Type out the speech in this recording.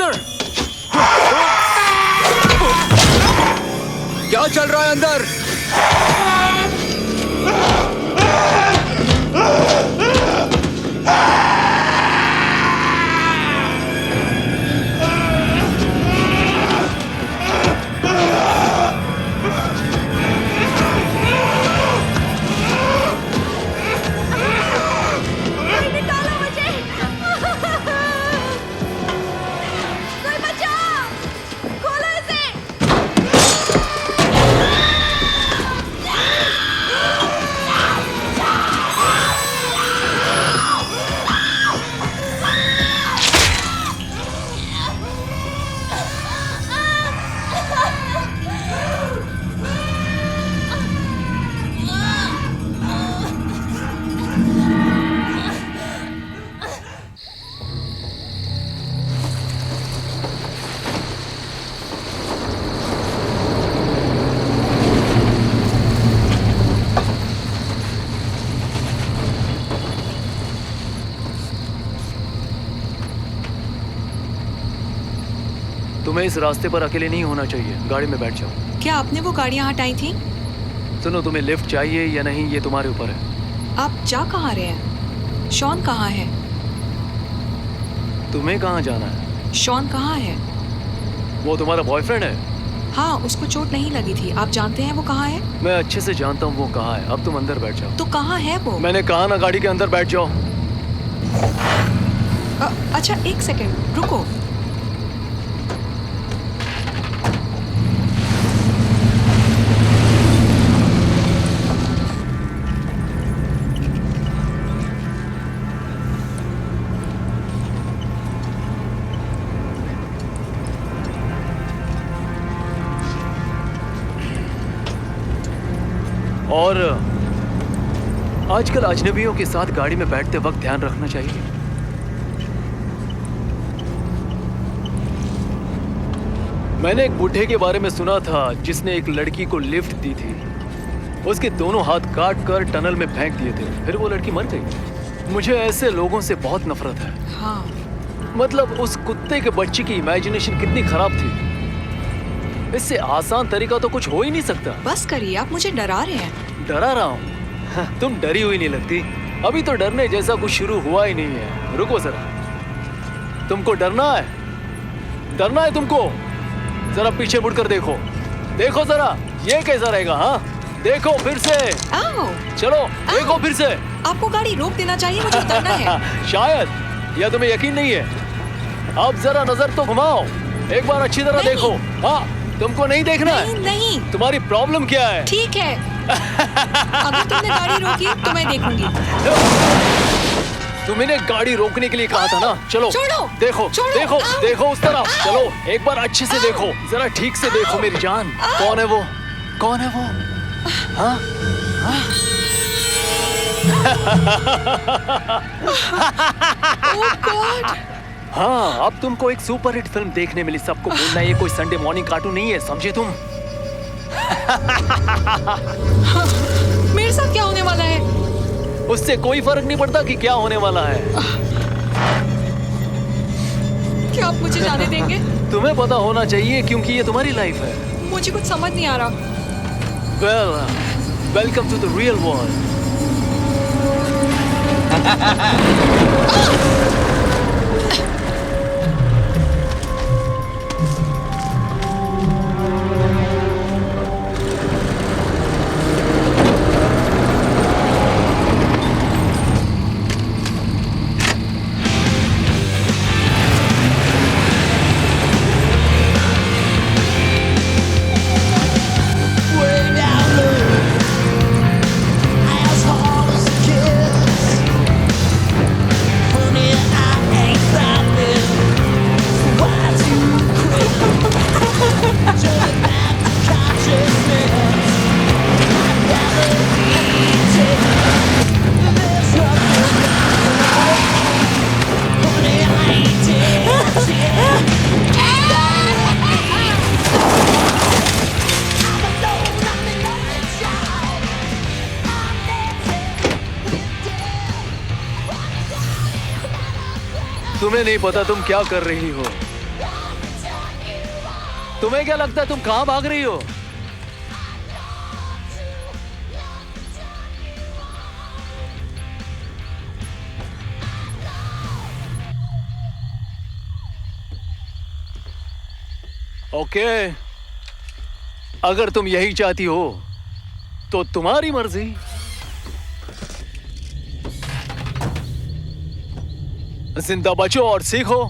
इधर। क्या चल रहा है अंदर? तुम्हें इस रास्ते पर अकेले नहीं होना चाहिए। गाड़ी में बैठ जाओ। क्या आपने वो गाड़ियाँ हटाई थी? सुनो, तुम्हें लिफ्ट चाहिए या नहीं ये तुम्हारे ऊपर है। आप जा कहाँ रहे हैं? शॉन कहाँ है? तुम्हें कहाँ जाना है? शॉन कहाँ है? वो तुम्हारा बॉयफ्रेंड है? हाँ, उसको चोट नहीं लगी थी। आप जानते हैं वो कहाँ है? मैं अच्छे से जानता हूँ वो कहाँ है। अब तुम अंदर बैठ जाओ। तो कहाँ है वो? मैंने कहा ना, गाड़ी के अंदर बैठ जाओ। अच्छा, एक सेकंड रुको। और आजकल अजनबियों के साथ गाड़ी में बैठते वक्त ध्यान रखना चाहिए। मैंने एक बूढ़े के बारे में सुना था जिसने एक लड़की को लिफ्ट दी थी। उसके दोनों हाथ काट कर टनल में फेंक दिए थे, फिर वो लड़की मर गई। मुझे ऐसे लोगों से बहुत नफरत है। हाँ। मतलब उस कुत्ते के बच्चे की इमेजिनेशन कितनी खराब थी। इससे आसान तरीका तो कुछ हो ही नहीं सकता। बस करिए, आप मुझे डरा रहे हैं। डरा रहा हूँ? तुम डरी हुई नहीं लगती। अभी तो डरने जैसा कुछ शुरू हुआ ही नहीं है। रुको जरा, तुमको डरना है? डरना है तुमको? जरा पीछे मुड़कर देखो, देखो जरा, ये कैसा रहेगा? हाँ, देखो फिर से। चलो देखो फिर से। आपको गाड़ी रोक देना चाहिए, मुझे उतरना है। शायद, या तुम्हें यकीन नहीं है? अब जरा नजर तो घुमाओ, एक बार अच्छी तरह देखो। हाँ, तुमको नहीं देखना है? नहीं। तुम्हारी प्रॉब्लम क्या है? ठीक है, अगर तुमने गाड़ी रोकी तो मैं देखूंगी। तुमने गाड़ी रोकने के लिए कहा था ना। चलो छोड़ो, देखो छोड़ो, देखो देखो उस तरफ। चलो एक बार अच्छे से देखो, जरा ठीक से देखो मेरी जान। कौन है वो? कौन है वो? हाँ? ओह गॉड! हाँ, अब तुमको एक सुपर हिट फिल्म देखने मिली। सबको बोलना ये कोई संडे मॉर्निंग कार्टून नहीं है, समझे तुम? मेरे साथ क्या होने वाला है? उससे कोई फर्क नहीं पड़ता कि क्या होने वाला है। क्या आप मुझे जाने देंगे? तुम्हें पता होना चाहिए क्योंकि ये तुम्हारी लाइफ है। मुझे कुछ समझ नहीं आ रहा। Well, welcome to the real world. तुम्हें नहीं पता तुम क्या कर रही हो। तुम्हें क्या लगता है तुम कहां भाग रही हो? ओके, अगर तुम यही चाहती हो तो तुम्हारी मर्जी। जिंदा बचो और सीखो।